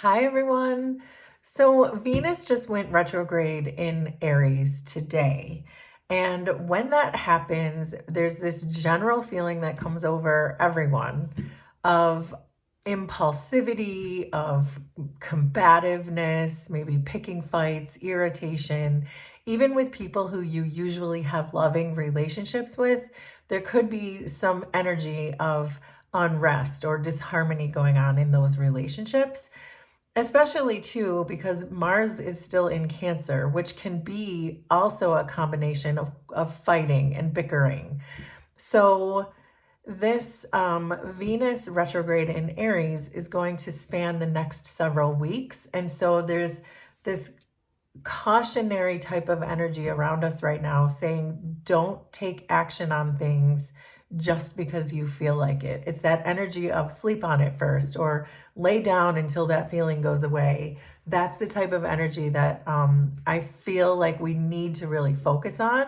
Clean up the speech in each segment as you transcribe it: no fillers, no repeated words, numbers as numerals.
Hi, everyone. So Venus just went retrograde in Aries today. And when that happens, there's this general feeling that comes over everyone of impulsivity, of combativeness, maybe picking fights, irritation. Even with people who you usually have loving relationships with, there could be some energy of unrest or disharmony going on in those relationships. Especially too, because Mars is still in Cancer, which can be also a combination of fighting and bickering. So this Venus retrograde in Aries is going to span the next several weeks. And so there's this cautionary type of energy around us right now saying, don't take action on things just because you feel like it. It's that energy of sleep on it first or lay down until that feeling goes away. That's the type of energy that I feel like we need to really focus on.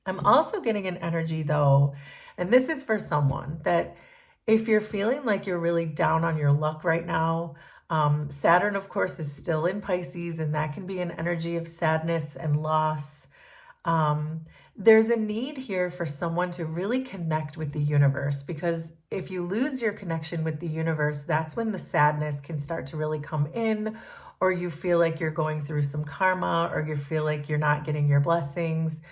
I'm also getting an energy though, and this is for someone that if you're feeling like you're really down on your luck right now, Saturn, of course, is still in Pisces, and that can be an energy of sadness and loss. There's a need here for someone to really connect with the universe, because if you lose your connection with the universe, that's when the sadness can start to really come in, or you feel like you're going through some karma, or you feel like you're not getting your blessings.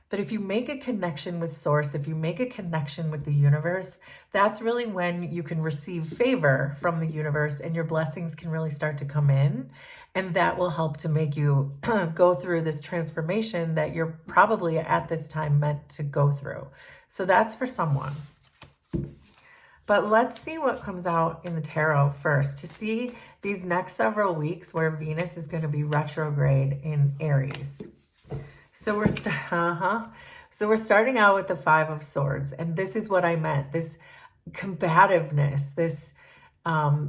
But if you make a connection with source, if you make a connection with the universe, that's really when you can receive favor from the universe and your blessings can really start to come in. And that will help to make you go through this transformation that you're probably at this time meant to go through. So that's for someone. But let's see what comes out in the tarot first to see these next several weeks where Venus is going to be retrograde in Aries. So we're starting out with the Five of Swords, and this is what I meant. This combativeness, this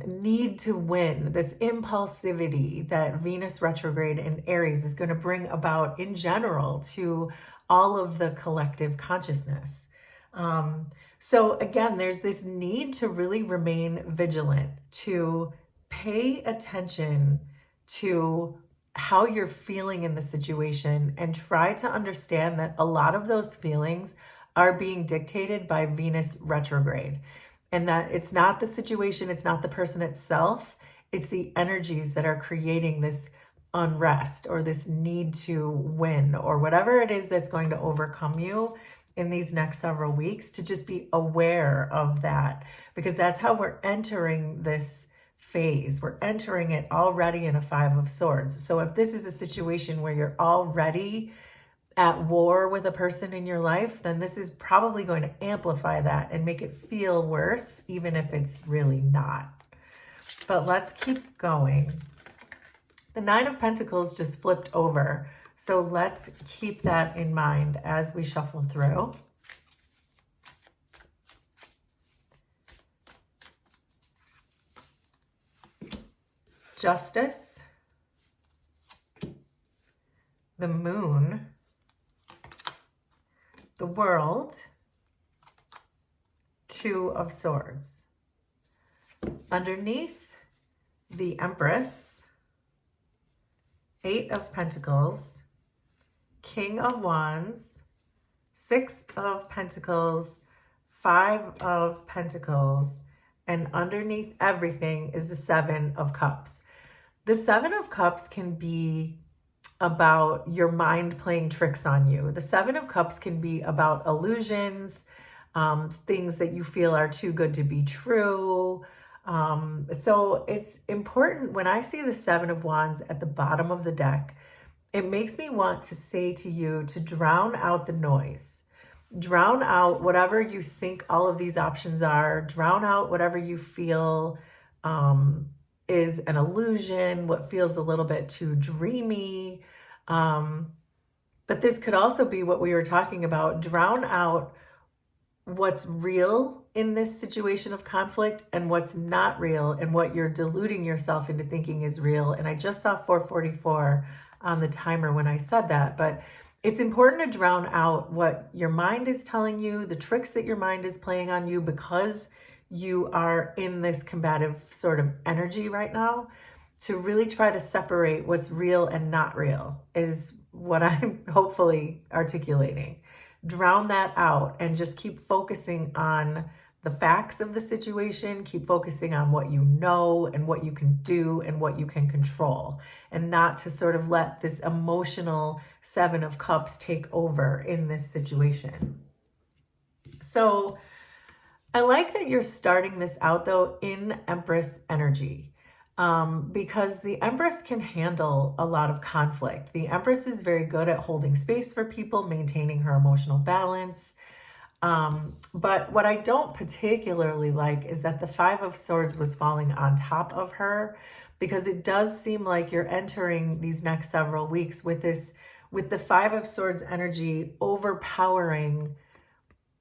need to win, this impulsivity that Venus retrograde in Aries is going to bring about in general to all of the collective consciousness. So again, there's this need to really remain vigilant, to pay attention to how you're feeling in the situation and try to understand that a lot of those feelings are being dictated by Venus retrograde, and that it's not the situation, it's not the person itself, it's the energies that are creating this unrest or this need to win or whatever it is that's going to overcome you in these next several weeks. To just be aware of that, because that's how we're entering this phase. We're entering it already in a Five of Swords. So if this is a situation where you're already at war with a person in your life, then this is probably going to amplify that and make it feel worse, even if it's really not. But let's keep going. The Nine of Pentacles just flipped over. So let's keep that in mind as we shuffle through. Justice, the Moon, the World, Two of Swords. Underneath, the Empress, Eight of Pentacles, King of Wands, Six of Pentacles, Five of Pentacles, and underneath everything is the Seven of Cups. The Seven of Cups can be about your mind playing tricks on you. The Seven of Cups can be about illusions, things that you feel are too good to be true. So it's important when I see the Seven of Wands at the bottom of the deck, it makes me want to say to you to drown out the noise. Drown out whatever you think all of these options are. Drown out whatever you feel is an illusion, what feels a little bit too dreamy. But this could also be what we were talking about. Drown out what's real in this situation of conflict and what's not real, and what you're deluding yourself into thinking is real. And I just saw 444 on the timer when I said that, but it's important to drown out what your mind is telling you, the tricks that your mind is playing on you, because you are in this combative sort of energy right now, to really try to separate what's real and not real is what I'm hopefully articulating. Drown that out and just keep focusing on the facts of the situation, keep focusing on what you know and what you can do and what you can control, and not to sort of let this emotional Seven of Cups take over in this situation. So I like that you're starting this out though in Empress energy, because the Empress can handle a lot of conflict. The Empress is very good at holding space for people, maintaining her emotional balance. But what I don't particularly like is that the Five of Swords was falling on top of her, because it does seem like you're entering these next several weeks with the Five of Swords energy overpowering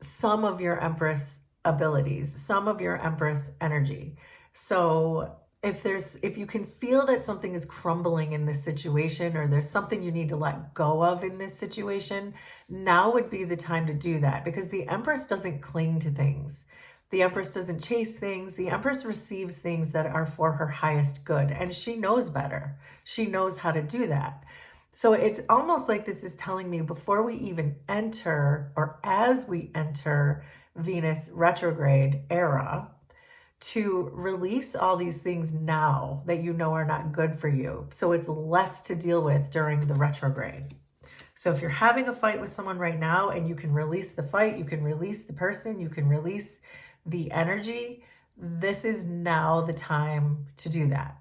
some of your Empress abilities, some of your Empress energy. So if you can feel that something is crumbling in this situation, or there's something you need to let go of in this situation, now would be the time to do that, because the Empress doesn't cling to things. The Empress doesn't chase things. The Empress receives things that are for her highest good, and she knows better. She knows how to do that. So it's almost like this is telling me before we even enter, or as we enter Venus retrograde era, to release all these things now that you know are not good for you. So it's less to deal with during the retrograde. So if you're having a fight with someone right now and you can release the fight, you can release the person, you can release the energy, this is now the time to do that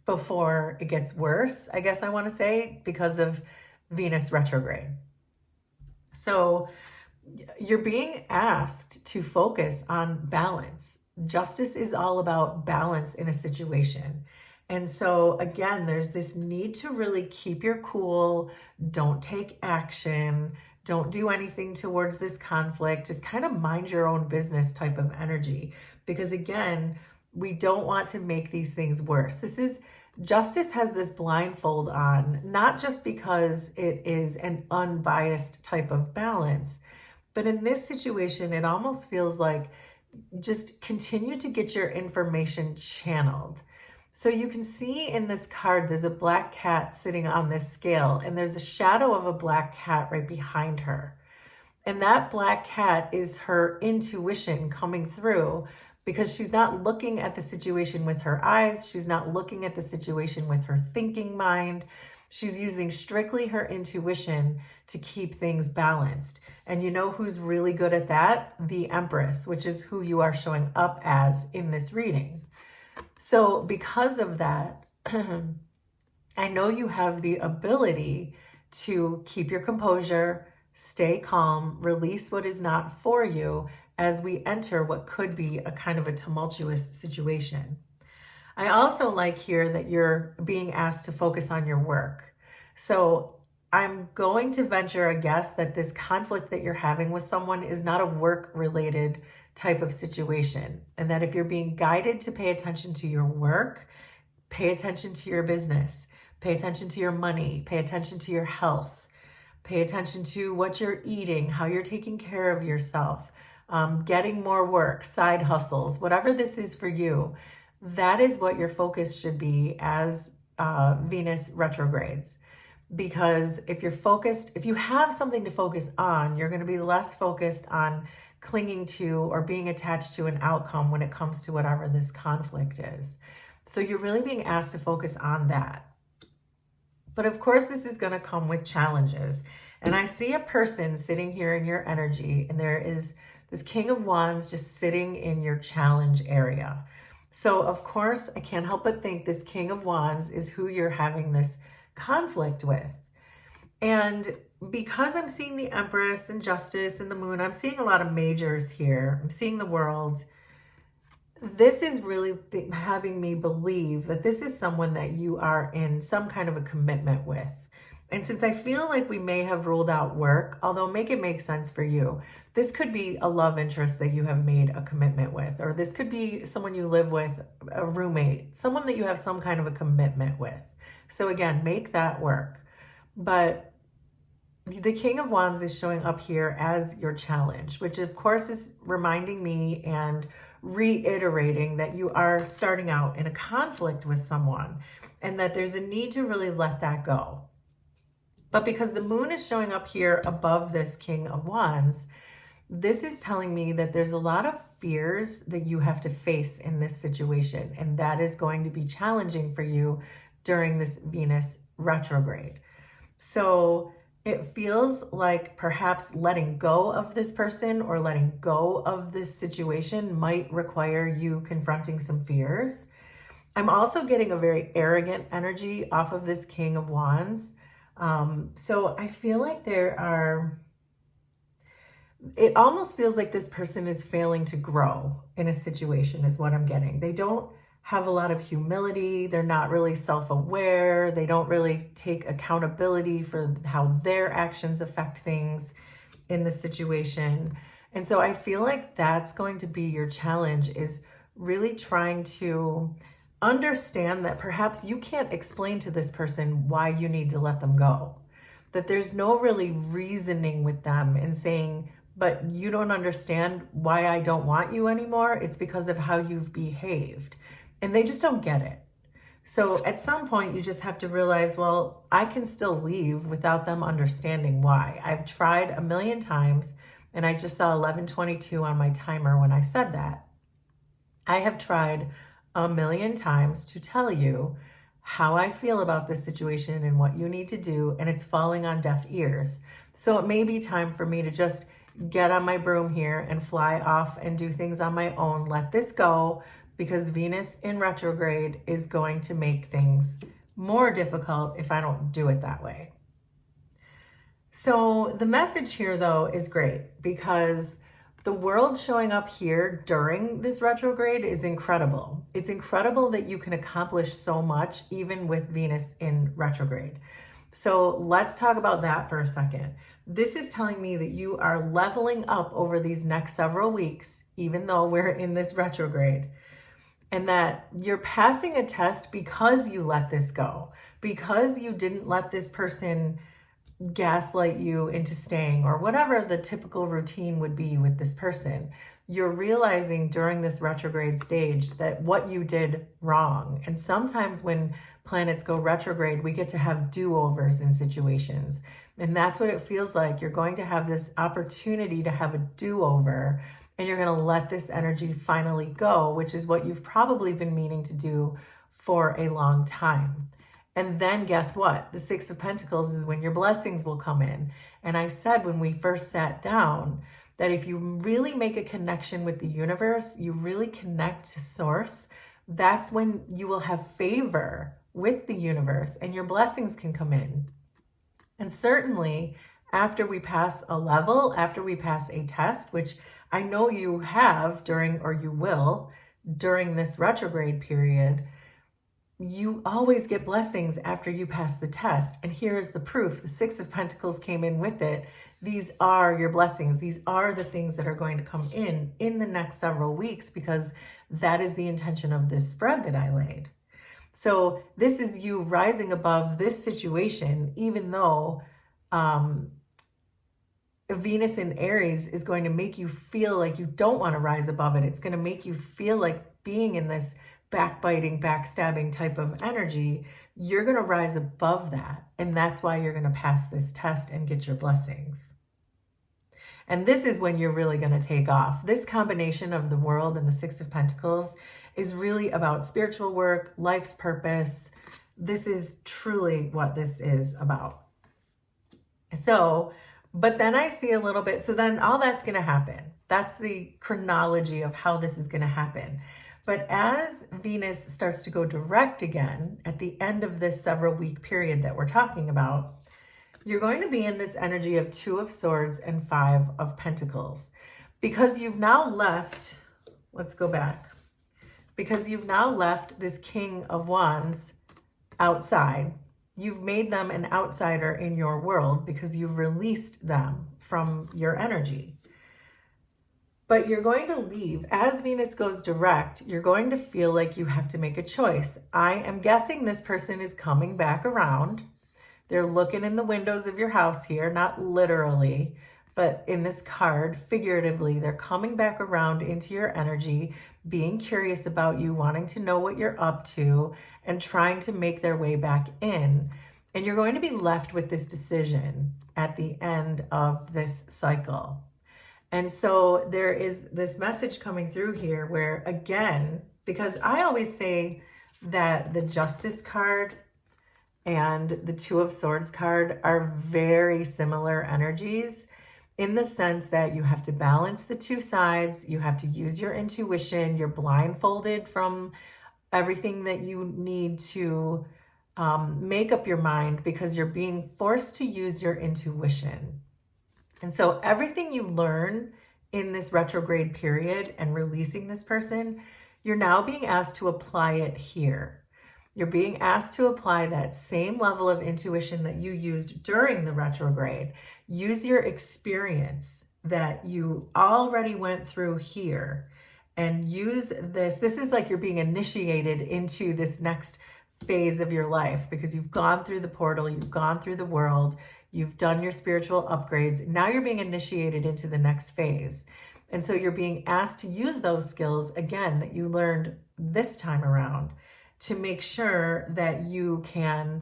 before it gets worse, I guess I want to say, because of Venus retrograde. So you're being asked to focus on balance. Justice is all about balance in a situation. And so again, there's this need to really keep your cool, don't take action, don't do anything towards this conflict, just kind of mind your own business type of energy. Because again, we don't want to make these things worse. Justice has this blindfold on, not just because it is an unbiased type of balance, but in this situation, it almost feels like just continue to get your information channeled. So you can see in this card, there's a black cat sitting on this scale, and there's a shadow of a black cat right behind her. And that black cat is her intuition coming through, because she's not looking at the situation with her eyes. She's not looking at the situation with her thinking mind. She's using strictly her intuition to keep things balanced. And you know who's really good at that? The Empress, which is who you are showing up as in this reading. So because of that, I know you have the ability to keep your composure, stay calm, release what is not for you as we enter what could be a kind of a tumultuous situation. I also like here that you're being asked to focus on your work. So I'm going to venture a guess that this conflict that you're having with someone is not a work-related type of situation. And that if you're being guided to pay attention to your work, pay attention to your business, pay attention to your money, pay attention to your health, pay attention to what you're eating, how you're taking care of yourself, getting more work, side hustles, whatever this is for you. That is what your focus should be as Venus retrogrades. Because if you have something to focus on, you're going to be less focused on clinging to or being attached to an outcome when it comes to whatever this conflict is. So you're really being asked to focus on that. But of course, this is going to come with challenges. And I see a person sitting here in your energy, and there is this King of Wands just sitting in your challenge area. So of course, I can't help but think this King of Wands is who you're having this conflict with. And because I'm seeing the Empress and Justice and the Moon, I'm seeing a lot of majors here. I'm seeing the World. This is really having me believe that this is someone that you are in some kind of a commitment with. And since I feel like we may have ruled out work, although make it make sense for you, this could be a love interest that you have made a commitment with, or this could be someone you live with, a roommate, someone that you have some kind of a commitment with. So again, make that work. But the King of Wands is showing up here as your challenge, which of course is reminding me and reiterating that you are starting out in a conflict with someone and that there's a need to really let that go. But because the moon is showing up here above this King of Wands, this is telling me that there's a lot of fears that you have to face in this situation, and that is going to be challenging for you during this Venus retrograde. So it feels like perhaps letting go of this person or letting go of this situation might require you confronting some fears. I'm also getting a very arrogant energy off of this King of Wands. So I feel like it almost feels like this person is failing to grow in a situation is what I'm getting. They don't have a lot of humility. They're not really self-aware. They don't really take accountability for how their actions affect things in the situation. And so I feel like that's going to be your challenge, is really trying to understand that perhaps you can't explain to this person why you need to let them go. That there's no really reasoning with them and saying, but you don't understand why I don't want you anymore. It's because of how you've behaved. And they just don't get it. So at some point, you just have to realize, well, I can still leave without them understanding why. I've tried a million times, and I just saw 11:22 on my timer when I said that. I have tried a million times to tell you how I feel about this situation and what you need to do, and it's falling on deaf ears. So it may be time for me to just get on my broom here and fly off and do things on my own. Let this go, because Venus in retrograde is going to make things more difficult if I don't do it that way. So the message here, though, is great, because the world showing up here during this retrograde is incredible. It's incredible that you can accomplish so much even with Venus in retrograde. So let's talk about that for a second. This is telling me that you are leveling up over these next several weeks, even though we're in this retrograde, and that you're passing a test because you let this go, because you didn't let this person gaslight you into staying, or whatever the typical routine would be with this person. You're realizing during this retrograde stage that what you did wrong. And sometimes when planets go retrograde, we get to have do-overs in situations. And that's what it feels like. You're going to have this opportunity to have a do-over, and you're going to let this energy finally go, which is what you've probably been meaning to do for a long time. And then guess what? The Six of Pentacles is when your blessings will come in. And I said when we first sat down that if you really make a connection with the universe, you really connect to source, that's when you will have favor with the universe and your blessings can come in. And certainly after we pass a level, after we pass a test, which I know you have during, or you will during this retrograde period, you always get blessings after you pass the test. And here's the proof. The Six of Pentacles came in with it. These are your blessings. These are the things that are going to come in the next several weeks, because that is the intention of this spread that I laid. So this is you rising above this situation, even though Venus in Aries is going to make you feel like you don't want to rise above it. It's going to make you feel like being in this backbiting, backstabbing type of energy. You're going to rise above that. And that's why you're going to pass this test and get your blessings. And this is when you're really going to take off. This combination of the world and the Six of Pentacles is really about spiritual work, life's purpose. This is truly what this is about. So, but then I see a little bit, so then all that's going to happen. That's the chronology of how this is going to happen. But as Venus starts to go direct again at the end of this several week period that we're talking about, you're going to be in this energy of Two of Swords and Five of Pentacles. Because you've now left, let's go back. Because you've now left this King of Wands outside. You've made them an outsider in your world because you've released them from your energy. But you're going to leave. As Venus goes direct, you're going to feel like you have to make a choice. I am guessing this person is coming back around. They're looking in the windows of your house here, not literally, But in this card, figuratively, they're coming back around into your energy, being curious about you, wanting to know what you're up to, and trying to make their way back in. And you're going to be left with this decision at the end of this cycle. And so there is this message coming through here where, again, because I always say that the Justice card and the Two of Swords card are very similar energies in the sense that you have to balance the two sides. You have to use your intuition. You're blindfolded from everything that you need to make up your mind because you're being forced to use your intuition. And so everything you learn in this retrograde period and releasing this person, you're now being asked to apply it here. You're being asked to apply that same level of intuition that you used during the retrograde. Use your experience that you already went through here and use this. This is like you're being initiated into this next phase of your life because you've gone through the portal, you've gone through the world, you've done your spiritual upgrades. Now you're being initiated into the next phase. And so you're being asked to use those skills again that you learned this time around to make sure that you can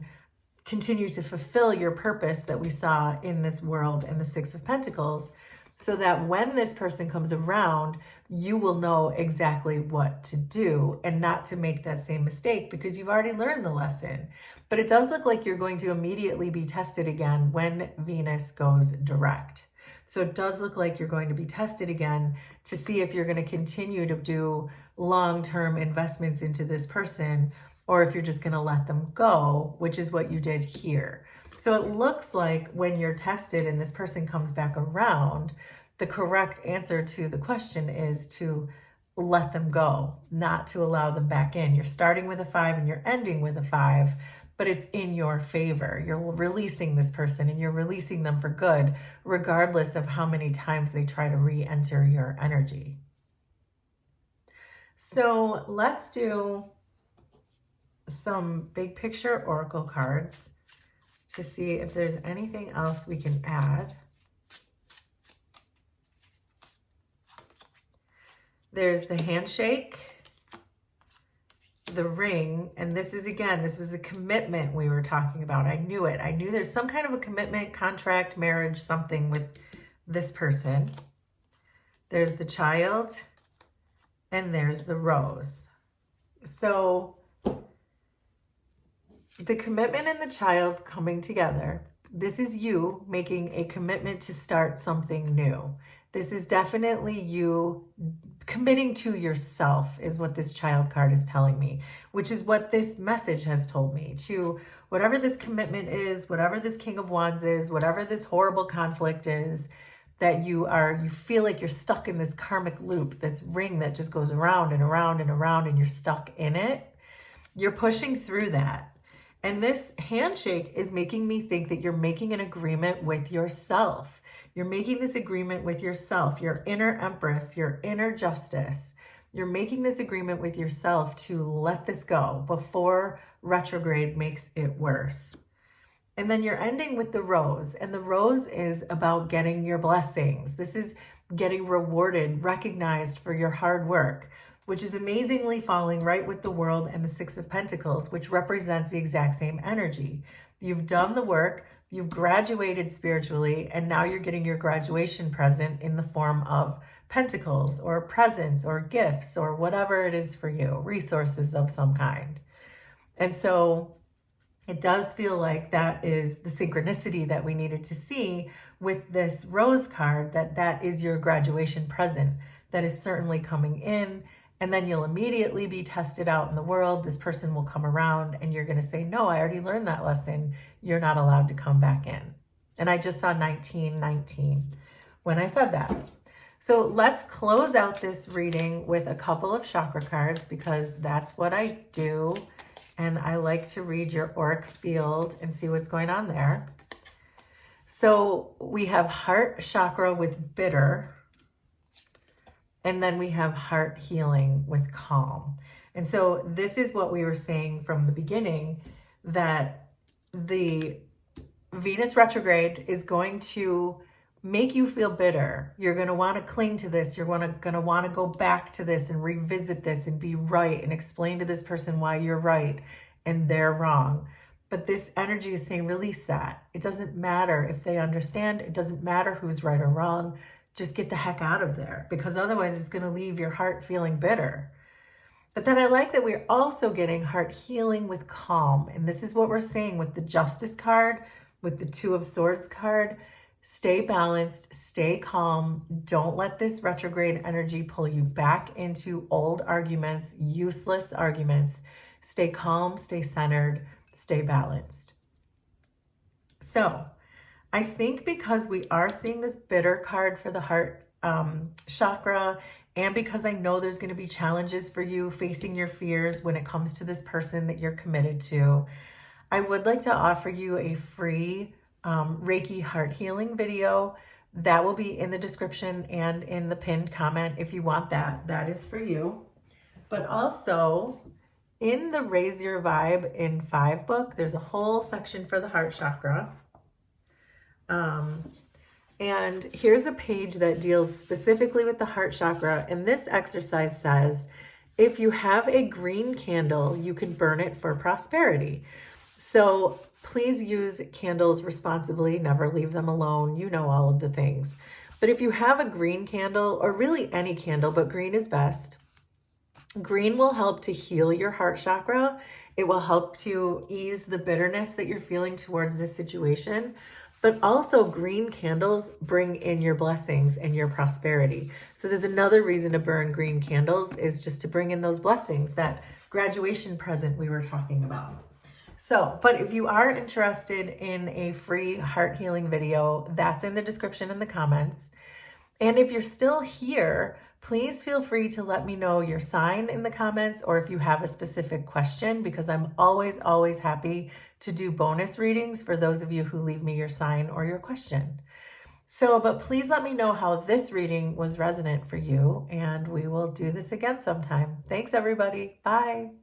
continue to fulfill your purpose that we saw in this world and the Six of Pentacles, so that when this person comes around, you will know exactly what to do and not to make that same mistake because you've already learned the lesson. But it does look like you're going to immediately be tested again when Venus goes direct. So it does look like you're going to be tested again to see if you're going to continue to do long-term investments into this person or if you're just going to let them go, which is what you did here. So it looks like when you're tested and this person comes back around, the correct answer to the question is to let them go, not to allow them back in. You're starting with a 5 and you're ending with a 5, but it's in your favor. You're releasing this person and you're releasing them for good, regardless of how many times they try to re-enter your energy. So let's do some big picture oracle cards to see if there's anything else we can add. There's the handshake, the ring, and this is, again, this was the commitment we were talking about. I knew it. I knew there's some kind of a commitment, contract, marriage, something with this person. There's the child, and there's the rose. So the commitment and the child coming together, this is you making a commitment to start something new. This is definitely you committing to yourself is what this child card is telling me, which is what this message has told me, to whatever this commitment is, whatever this King of Wands is, whatever this horrible conflict is, that you feel like you're stuck in this karmic loop, this ring that just goes around and around and around and you're stuck in it. You're pushing through that. And this handshake is making me think that you're making an agreement with yourself. You're making this agreement with yourself, your inner Empress, your inner Justice. You're making this agreement with yourself to let this go before retrograde makes it worse. And then you're ending with the rose. And the rose is about getting your blessings. This is getting rewarded, recognized for your hard work, which is amazingly falling right with the world and the Six of Pentacles, which represents the exact same energy. You've done the work, you've graduated spiritually, and now you're getting your graduation present in the form of pentacles or presents or gifts or whatever it is for you, resources of some kind. And so it does feel like that is the synchronicity that we needed to see with this rose card, that is your graduation present that is certainly coming in. And then you'll immediately be tested out in the world. This person will come around and you're going to say, no, I already learned that lesson. You're not allowed to come back in. And I just saw 1919 when I said that. So let's close out this reading with a couple of chakra cards because that's what I do. And I like to read your auric field and see what's going on there. So we have heart chakra with bitter. And then we have heart healing with calm. And so this is what we were saying from the beginning, that the Venus retrograde is going to make you feel bitter. You're going to want to cling to this. You're going to want to go back to this and revisit this and be right and explain to this person why you're right and they're wrong. But this energy is saying release that. It doesn't matter if they understand. It doesn't matter who's right or wrong. Just get the heck out of there, because otherwise it's going to leave your heart feeling bitter. But then I like that we're also getting heart healing with calm. And this is what we're saying with the Justice card, with the Two of Swords card. Stay balanced, stay calm. Don't let this retrograde energy pull you back into old arguments, useless arguments. Stay calm, stay centered, stay balanced. So I think because we are seeing this bitter card for the heart chakra, and because I know there's going to be challenges for you facing your fears when it comes to this person that you're committed to, I would like to offer you a free Reiki heart healing video that will be in the description and in the pinned comment. If you want that, that is for you. But also in the Raise Your Vibe in 5 book, there's a whole section for the heart chakra. And here's a page that deals specifically with the heart chakra. And this exercise says, if you have a green candle, you can burn it for prosperity. So please use candles responsibly, never leave them alone. You know all of the things. But if you have a green candle, or really any candle, but green is best, green will help to heal your heart chakra. It will help to ease the bitterness that you're feeling towards this situation. But also green candles bring in your blessings and your prosperity. So there's another reason to burn green candles, is just to bring in those blessings, that graduation present we were talking about. So, but if you are interested in a free heart healing video, that's in the description in the comments. And if you're still here, please feel free to let me know your sign in the comments, or if you have a specific question, because I'm always happy to do bonus readings for those of you who leave me your sign or your question. So, but please let me know how this reading was resonant for you, and we will do this again sometime. Thanks, everybody. Bye.